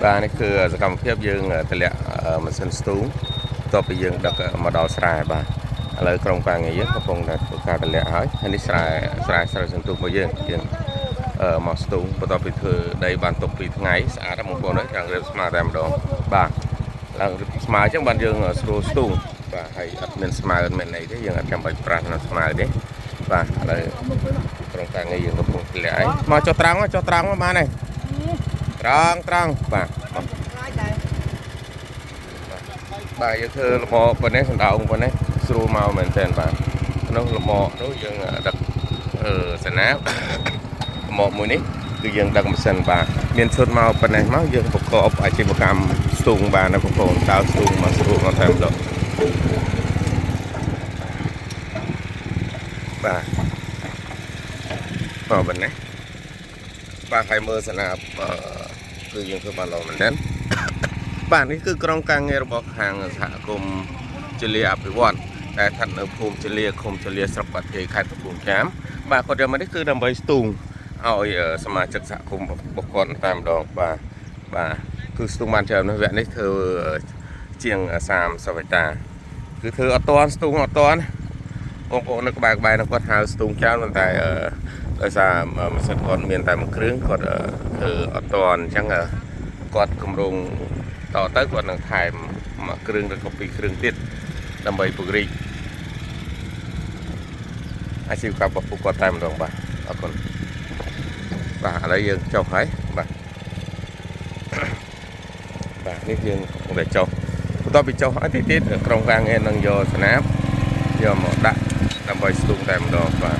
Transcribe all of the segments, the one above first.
và nàyคือสกรรมเพียบយើងតលាក់ម៉ាស៊ីនស្ទូងបន្ទាប់ពីយើងដឹកមកដល់ស្រែបាទឥឡូវក្រុមការងារយើងកំពុងតែធ្វើការតលាក់ហើយនេះស្រែសន្ទុះរបស់យើងមកស្ទូងបន្ទាប់ពីធ្វើដីបានទុក2ថ្ងៃស្អាតបងប្អូនហើយខាងរៀបស្មារតែម្ដងបាទឡើងស្មារអញ្ចឹងបានយើងស្រួលស្ទូងបាទហើយអត់មានស្មារអត់មានអីទេយើងអត់ចាំបាច់ប្រាស់នៅស្មារទេបាទឥឡូវក្រុមការងារយើងកំពុងតលាក់ហើយមកចុះត្រង់មកបានហើយត្រង់បាទបាទយើងធ្វើលំអប៉ុណ្ណេះសណ្ដោងប៉ុណ្ណេះស្រួលមកមែនទែនបាទក្នុងលំអនោះយើងដឹកសណាលំអមួយនេះគឺយើងដឹកម៉ាស៊ីនបាទមានឈុតមកប៉ុណ្ណេះមកយើងប្រកបអាជីវកម្មស្ទូងបានណាបងប្អូនតើស្ទូងមកស្រួលមកតែម្ដងបាទមកប៉ុណ្ណេះបាទហើយមើលសណាគឺយើងធ្វើបានល្អមែនទែនបាទនេះគឺក្រុមការងាររបស់ខាងសហគមន៍ជលីអភិវឌ្ឍតែស្ថិតនៅភូមិជលីឃុំជលីស្រុកបាត់ភេខេត្តកំពង់ចាមបាទគាត់យកមកនេះគឺដើម្បីស្ទូងឲ្យសមាជិកសហគមន៍របស់គាត់តែម្ដងបាទគឺស្ទូងបានច្រើននៅវគ្គនេះធ្វើជាង30ហិកតាគឺធ្វើអត់តាន់ស្ទូងអត់តាន់បងប្អូននៅក្បែរនឹងគាត់ហៅស្ទូងចោលប៉ុន្តែដោយសារម៉ាស៊ីនគាត់មានតែមួយគ្រឿងគាត់ធ្វើអត់តាន់អញ្ចឹងគាត់គម្រោងតទៅគាត់នឹងថែមមួយគ្រឿងឬក៏ពីរគ្រឿងទៀតដើម្បីពង្រីកអាជីវកម្មរបស់ពួកគាត់តែម្ដងបាទអរគុណបាទឥឡូវយើងចុះហើយបាទនេះយើងកំពុងតែចុះបន្ទាប់ពីចុះហើយទៀតក្រុមការងារនឹងយកស្នាបយកមកដាក់ដើម្បីស្ទូងតែម្ដងបាទ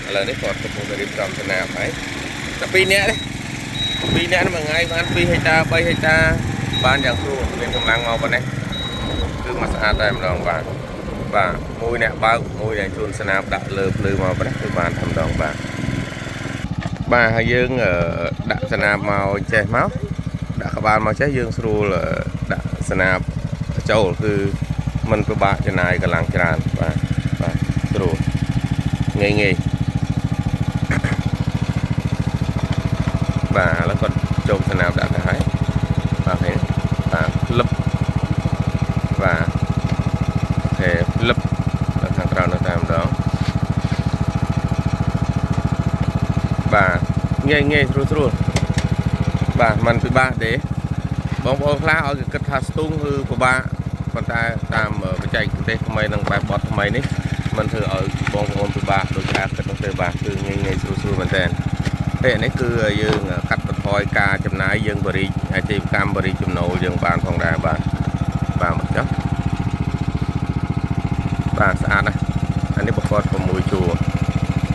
ឥឡូវនេះគាត់កំពុងតែរៀបចំស្នាបហើយតែ2នាក់នេះមួយថ្ងៃបាន2ហិកតា3ហិកតាបានយ៉ាងស្រួលមានកម្លាំងមកប៉ុណ្ណេះគឺមកស្អាតតែម្ដងបាទមួយអ្នកបើកមួយដែលជួនស្នាបដាក់លើភ្លឺមកប៉ុណ្ណេះគឺបានតែម្ដងបាទហើយយើងដាក់ស្នាបមកចេះមកដាក់ក្បាលមកចេះយើងស្រួលដាក់ស្នាបចូលគឺมันពិបាកចំណាយកម្លាំងច្រើនបាទស្រួលងាយបាទឥឡូវគាត់ចូលស្នាមដាក់ទៅហើយបាទលឹបបាទលឹបនៅខាងក្រៅនៅតែម្ដងបាទងាយស្រួលបាទมันពិបាកទេបងប្អូនខ្លះឲ្យគិតថាស្ទូងគឺពិបាកប៉ុន្តែតាមបច្ចេកទេសថ្មីនិងបែបបទថ្មីនេះมันធ្វើឲ្យបងប្អូនពិបាកដោយការគិតនោះទេបាទគឺងាយស្រួលមែនតើពេលនេះគឺយើងកាត់បន្ថយការចំណាយយើងបរិយាអាជីវកម្មបរិយាចំណូលយើងបានផងដែរបាទមកចុះបាទស្អាតណាស់អានេះបកក6ជួរ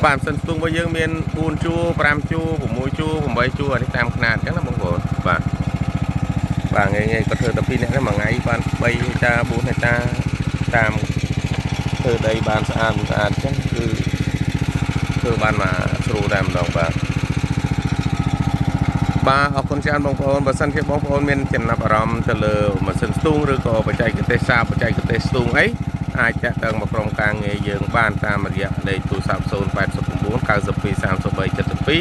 បាទសិនស្ទូងរបស់យើងមាន4ជួរ5ជួរ6ជួរ8ជួរអានេះតាមຂະຫນາດអញ្ចឹងណាបងប្អូនបាទងាយគាត់ធ្វើតែ2នាក់ហ្នឹងមួយថ្ងៃបាន3ហិកតា4ហិកតាតាមធ្វើដីបានស្អាតអញ្ចឹងគឺធ្វើបានមកស្រួលតែម្ដងបាទអរគុណច្រើនបងប្អូនបើសិនជាបងប្អូនមានចំណាប់អារម្មណ៍ទៅលើម៉ាស៊ីនស្ទូងឬក៏បច្ចេកទេសបច្ចេកទេសស្ទូងអីអាចចាក់ដល់មកក្រុមការងារយើងបានតាមរយៈលេខទូរស័ព្ទ089 92 33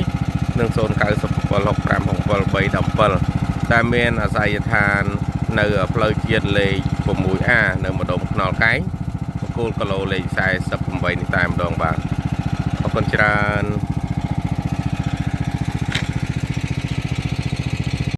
72និង097656737ដែលមានអាស័យដ្ឋាននៅផ្លូវជាតិលេខ 6A នៅម្ដុំខ្នល់កែងបកគោលគីឡូលេខ48នេះតែម្ដងបាទអរគុណច្រើន